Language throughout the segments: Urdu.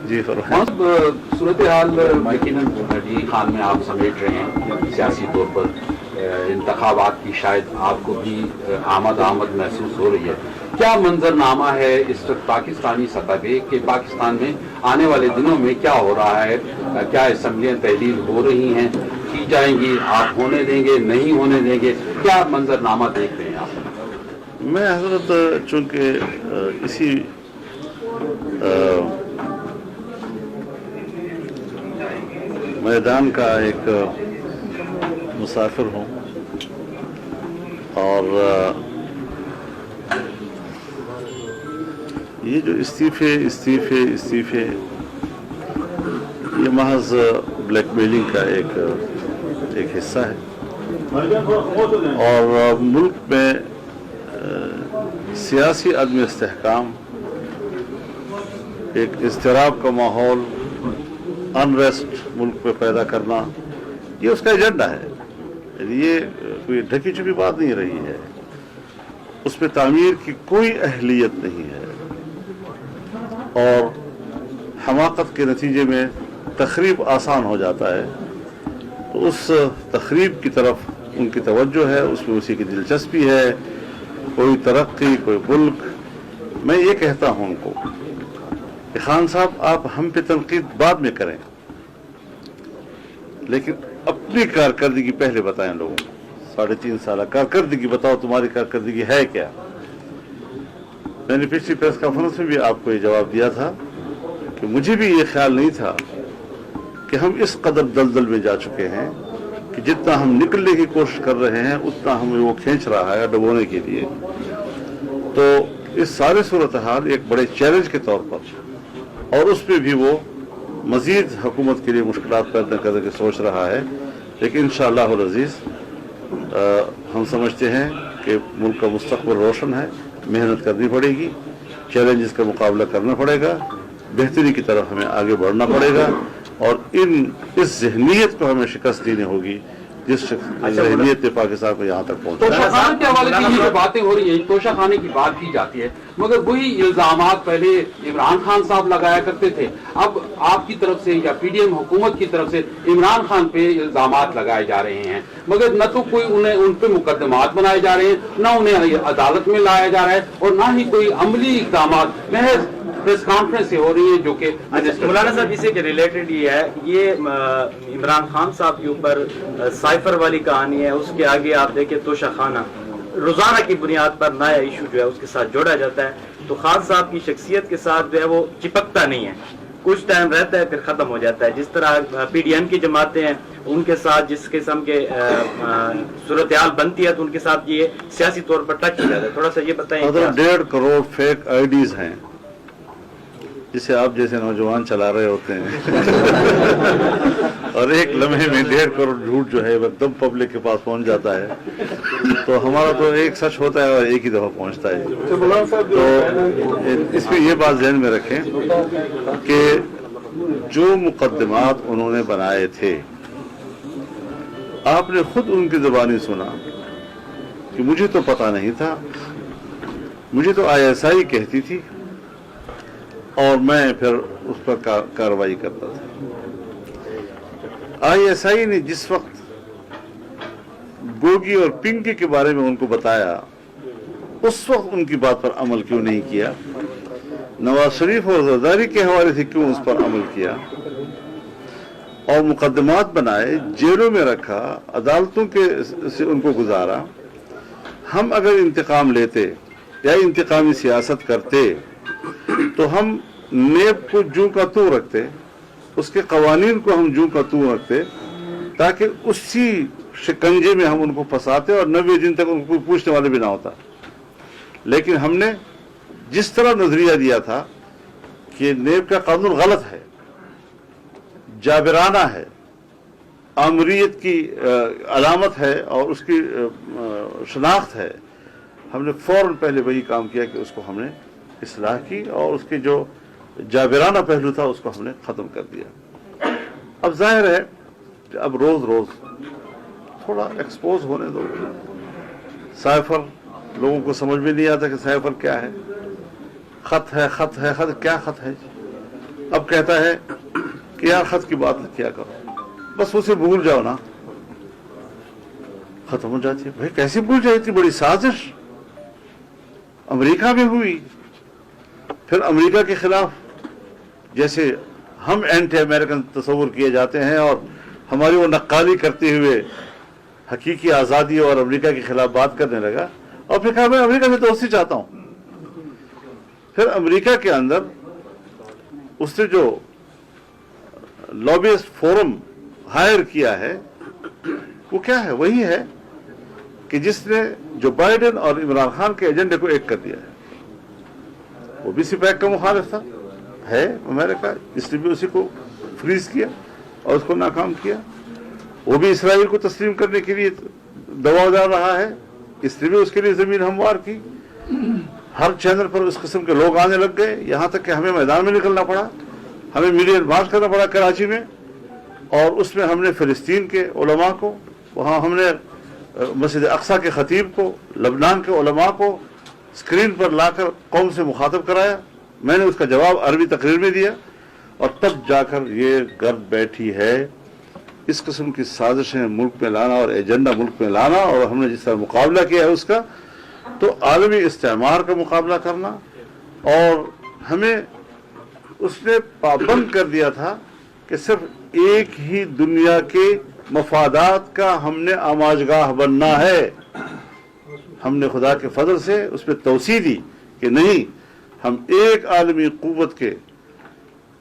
جی صورتحال یقیناً جی خان میں آپ سمیٹ رہے ہیں سیاسی طور پر انتخابات کی شاید آپ کو بھی آمد محسوس ہو رہی ہے. کیا منظر نامہ ہے اس وقت پاکستانی سطح پہ کہ پاکستان میں آنے والے دنوں میں کیا ہو رہا ہے؟ کیا اسمبلیاں تحلیل ہو رہی ہیں, کی جائیں گی, آپ ہونے دیں گے, نہیں ہونے دیں گے, کیا منظر نامہ دیکھ رہے ہیں آپ؟ میں حضرت چونکہ اسی میدان کا ایک مسافر ہوں اور یہ جو استعفے یہ محض بلیک میلنگ کا ایک حصہ ہے اور ملک میں سیاسی عدم استحکام, ایک اضطراب کا ماحول, انریسٹ ملک میں پیدا کرنا, یہ اس کا ایجنڈا ہے. یہ کوئی ڈھکی چھپی بات نہیں رہی ہے, اس پہ تعمیر کی کوئی اہلیت نہیں ہے اور حماقت کے نتیجے میں تخریب آسان ہو جاتا ہے. تو اس تخریب کی طرف ان کی توجہ ہے, اس میں اسی کی دلچسپی ہے. کوئی ترقی, کوئی ملک. میں یہ کہتا ہوں ان کو کہ خان صاحب آپ ہم پہ تنقید بعد میں کریں, لیکن اپنی کارکردگی پہلے بتائیں لوگوں کو. 3.5 سالہ کارکردگی بتاؤ, تمہاری کارکردگی ہے کیا؟ میں نے پچھلی پریس کانفرنس میں بھی آپ کو یہ جواب دیا تھا کہ مجھے بھی یہ خیال نہیں تھا کہ ہم اس قدر دلدل میں جا چکے ہیں کہ جتنا ہم نکلنے کی کوشش کر رہے ہیں اتنا ہمیں وہ کھینچ رہا ہے ڈبونے کے لیے. تو اس سارے صورتحال ایک بڑے چیلنج کے طور پر, اور اس پہ بھی وہ مزید حکومت کے لیے مشکلات پیدا کرنے کی سوچ رہا ہے. لیکن انشاءاللہ العزیز ہم سمجھتے ہیں کہ ملک کا مستقبل روشن ہے. محنت کرنی پڑے گی, چیلنجز کا مقابلہ کرنا پڑے گا, بہتری کی طرف ہمیں آگے بڑھنا پڑے گا, اور اس ذہنیت کو ہمیں شکست دینی ہوگی جس ذہنیت نے پاکستان کو یہاں تک پہنچا. توشہ خانے کے حوالے سے یہ جو باتیں ہو رہی ہیں, توشہ خانے کی بات کی جاتی ہے, مگر وہی الزامات پہلے عمران خان صاحب لگایا کرتے تھے. اب آپ کی طرف سے یا پی ڈی ایم حکومت کی طرف سے عمران خان پہ الزامات لگائے جا رہے ہیں, مگر نہ تو کوئی ان پہ مقدمات بنائے جا رہے ہیں, نہ انہیں عدالت میں لایا جا رہا ہے, اور نہ ہی کوئی عملی اقدامات. محض پریس کانفرنس ہو رہی ہے جو کہ مولانا صاحب اسے کے ریلیٹڈ یہ ہے, یہ عمران خان صاحب کے اوپر سائفر والی کہانی ہے. اس کے آگے آپ دیکھیں توشہ خانہ روزانہ کی بنیاد پر نیا ایشو جو ہے اس کے ساتھ جوڑا جاتا ہے. تو خان صاحب کی شخصیت کے ساتھ جو ہے وہ چپکتا نہیں ہے, کچھ ٹائم رہتا ہے پھر ختم ہو جاتا ہے. جس طرح پی ڈی ایم کی جماعتیں ہیں ان کے ساتھ جس قسم کے صورتحال بنتی ہے تو ان کے ساتھ یہ سیاسی طور پر ٹچ ہو جاتا ہے. تھوڑا سا یہ بتائیں. 1.5 کروڑ فیک آئی ڈیز ہیں جسے آپ جیسے نوجوان چلا رہے ہوتے ہیں اور ایک لمحے میں 1.5 کروڑ جھوٹ جو ہے ایک دم پبلک کے پاس پہنچ جاتا ہے. تو ہمارا تو ایک سچ ہوتا ہے اور ایک ہی دفعہ پہنچتا ہے. تو اس میں یہ بات ذہن میں رکھیں کہ جو مقدمات انہوں نے بنائے تھے آپ نے خود ان کی زبانی سنا کہ مجھے تو پتہ نہیں تھا, مجھے تو ISI کہتی تھی اور میں پھر اس پر کارروائی کرتا تھا. ISI نے جس وقت گوگی اور پنکی کے بارے میں ان کو بتایا اس وقت ان کی بات پر عمل کیوں نہیں کیا؟ نواز شریف اور زرداری کے حوالے سے کیوں اس پر عمل کیا؟ اور مقدمات بنائے, جیلوں میں رکھا, عدالتوں کے سے ان کو گزارا. ہم اگر انتقام لیتے یا انتقامی سیاست کرتے تو ہم نیب کو جوں کا توں رکھتے, اس کے قوانین کو ہم جوں کا توں رکھتے, تاکہ اسی شکنجے میں ہم ان کو پھنساتے اور 90 دن تک ان کو پوچھنے والے بھی نہ ہوتا. لیکن ہم نے جس طرح نظریہ دیا تھا کہ نیب کا قانون غلط ہے, جابرانہ ہے, آمریت کی علامت ہے اور اس کی شناخت ہے, ہم نے فوراً پہلے وہی کام کیا کہ اس کو ہم نے اصلاح کی اور اس کے جو جابرانہ پہلو تھا اس کو ہم نے ختم کر دیا. اب ظاہر ہے کہ اب روز روز تھوڑا ایکسپوز ہونے دو. سائفر لوگوں کو سمجھ میں نہیں آتا کہ سائفر کیا ہے. خط ہے خط ہے خط. کیا خط ہے؟ اب کہتا ہے کہ یار خط کی بات کیا کرو, بس اسے بھول جاؤ نا, ختم ہو جاتی ہے. بھائی کیسے بھول جائے؟ اتنی بڑی سازش امریکہ میں ہوئی, پھر امریکہ کے خلاف جیسے ہم اینٹی امریکن تصور کیے جاتے ہیں اور ہماری وہ نقالی کرتے ہوئے حقیقی آزادی اور امریکہ کے خلاف بات کرنے لگا, اور پھر کہا میں امریکہ میں دوستی چاہتا ہوں. پھر امریکہ کے اندر اس نے جو لابیسٹ فورم ہائر کیا ہے وہ کیا ہے؟ وہی ہے کہ جس نے جو بائیڈن اور عمران خان کے ایجنڈے کو ایک کر دیا ہے. وہ بھی سپیک کا مخالف تھا ہے امریکہ, اس نے بھی اسی کو فریز کیا اور اس کو ناکام کیا. وہ بھی اسرائیل کو تسلیم کرنے کے لیے دباؤ ڈال رہا ہے, اس نے بھی اس کے لیے زمین ہموار کی. ہر چینل پر اس قسم کے لوگ آنے لگ گئے, یہاں تک کہ ہمیں میدان میں نکلنا پڑا, ہمیں میڈیا مارچ کرنا پڑا کراچی میں, اور اس میں ہم نے فلسطین کے علماء کو, وہاں ہم نے مسجد اقصی کے خطیب کو, لبنان کے علماء کو اسکرین پر لا کر قوم سے مخاطب کرایا. میں نے اس کا جواب عربی تقریر میں دیا, اور تب جا کر یہ گرد بیٹھی ہے اس قسم کی سازشیں ملک میں لانا اور ایجنڈا ملک میں لانا. اور ہم نے جس طرح مقابلہ کیا ہے اس کا, تو عالمی استعمار کا مقابلہ کرنا, اور ہمیں اس نے پابند کر دیا تھا کہ صرف ایک ہی دنیا کے مفادات کا ہم نے آماجگاہ بننا ہے. ہم نے خدا کے فضل سے اس پہ توسیع دی کہ نہیں, ہم ایک عالمی قوت کے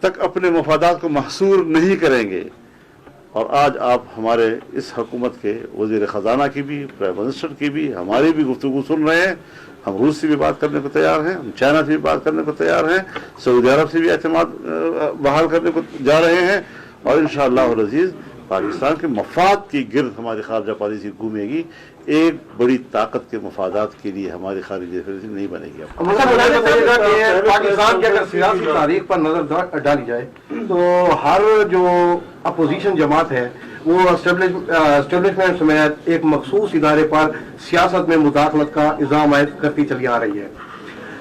تک اپنے مفادات کو محصور نہیں کریں گے. اور آج آپ ہمارے اس حکومت کے وزیر خزانہ کی بھی, پرائم منسٹر کی بھی, ہماری بھی گفتگو سن رہے ہیں. ہم روس سے بھی بات کرنے کو تیار ہیں, ہم چائنا سے بھی بات کرنے کو تیار ہیں, سعودی عرب سے بھی اعتماد بحال کرنے کو جا رہے ہیں, اور انشاءاللہ العزیز پاکستان کے مفاد کی گرد ہماری خارجہ پالیسی گھومے گی. ایک بڑی طاقت کے مفادات کے لیے ہماری خارجہ پالیسی نہیں بنے گی. پاکستان کی اگر سیاسی تاریخ پر نظر ڈالی جائے تو ہر جو اپوزیشن جماعت ہے وہ اسٹیبلشمنٹ سمیت ایک مخصوص ادارے پر سیاست میں مداخلت کا الزام عائد کرتی چلی آ رہی ہے.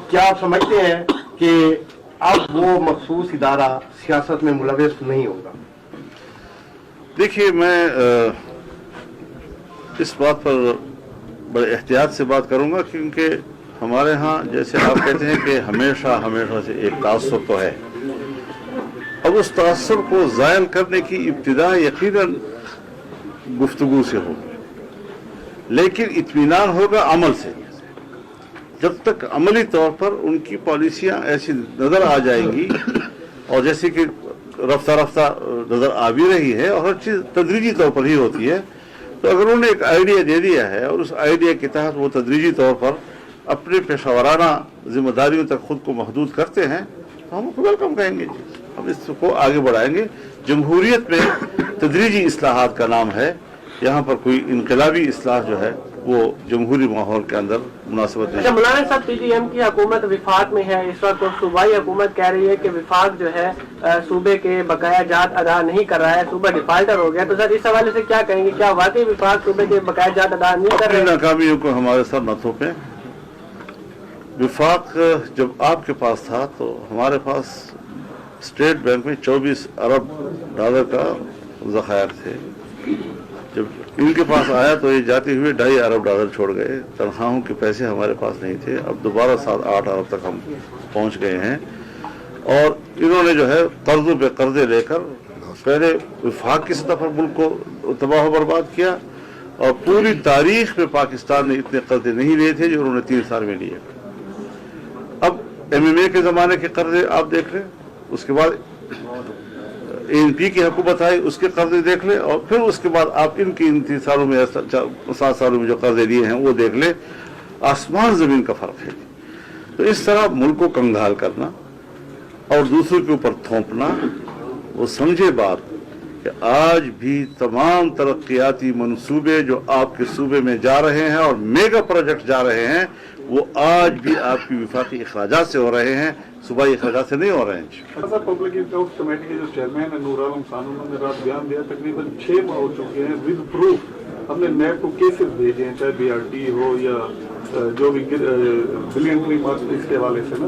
کیا آپ سمجھتے ہیں کہ اب وہ مخصوص ادارہ سیاست میں ملوث نہیں ہوگا؟ دیکھیے, میں اس بات پر بڑے احتیاط سے بات کروں گا, کیونکہ ہمارے ہاں جیسے آپ کہتے ہیں کہ ہمیشہ سے ایک تعصب تو ہے. اب اس تعصب کو زائل کرنے کی ابتدا یقیناً گفتگو سے ہوگی, لیکن اطمینان ہوگا عمل سے. جب تک عملی طور پر ان کی پالیسیاں ایسی نظر آ جائیں گی, اور جیسے کہ رفتہ رفتہ نظر آ بھی رہی ہے, اور ہر چیز تدریجی طور پر ہی ہوتی ہے, تو اگر انہوں نے ایک آئیڈیا دے دیا ہے اور اس آئیڈیا کے تحت وہ تدریجی طور پر اپنے پیشہ ورانہ ذمہ داریوں تک خود کو محدود کرتے ہیں, تو ہم کو ویلکم کہیں گے جی, ہم اس کو آگے بڑھائیں گے. جمہوریت میں تدریجی اصلاحات کا نام ہے, یہاں پر کوئی انقلابی اصلاح جو ہے وہ جمہوری ماحول کے اندر مناسبت نہیں. مولانا صاحب, پی ڈی ایم کی حکومت وفاق میں ہے اس وقت, صوبائی حکومت کہہ رہی ہے کہ وفاق جو ہے صوبے کے بقایا جات ادا نہیں کر رہا ہے, صوبہ ڈیفالٹر ہو گیا. تو سر اس حوالے سے کیا کہیں گے, کیا واقعی وفاق صوبے کے بقایا جات ادا نہیں کر رہے؟ ناکامیوں کو ہمارے سر نہ تھوپیں. وفاق جب آپ کے پاس تھا تو ہمارے پاس اسٹیٹ بینک میں 24 ارب ڈالر کا ذخائر تھے. جب ان کے پاس آیا تو یہ جاتے ہوئے 2.5 ارب ڈالر چھوڑ گئے. تنخواہوں کے پیسے ہمارے پاس نہیں تھے. اب دوبارہ 7-8 ارب تک ہم پہنچ گئے ہیں, اور انہوں نے جو ہے قرضوں پہ قرضے لے کر پہلے وفاق کی سطح پر ملک کو تباہ و برباد کیا, اور پوری تاریخ میں پاکستان نے اتنے قرضے نہیں لیے تھے جو انہوں نے 3 سال میں لیے. اب MMA کے زمانے کے قرضے آپ دیکھ لیں, اس کے بعد ANP کی حکومت آئی, اس کے قرضے دیکھ لیں, اور پھر اس کے بعد آپ ان کی 3 سالوں میں 7 سالوں میں جو قرضے لیے ہیں وہ دیکھ لیں. آسمان زمین کا فرق ہے. تو اس طرح ملک کو کنگال کرنا اور دوسروں کے اوپر تھوپنا, وہ سمجھے بات کہ آج بھی تمام ترقیاتی منصوبے جو آپ کے صوبے میں جا رہے ہیں اور میگا پروجیکٹ جا رہے ہیں, وہ آج بھی آپ کی وفاقی اخراجات سے ہو رہے ہیں, صوبائی اخراجات سے نہیں ہو رہے ہیں. پبلک اکاؤنٹس کمیٹی کے جو چیئرمین ہیں نور عالم خان, انہوں نے رات بیان دیا تقریباً 6 ماہ ہو چکے ہیں ود پروف ہم نے نیب کو کیسز بھیجے ہیں, چاہے BRT ہو یا جو بھی بلین ٹری مارکس اس کے حوالے سے نا,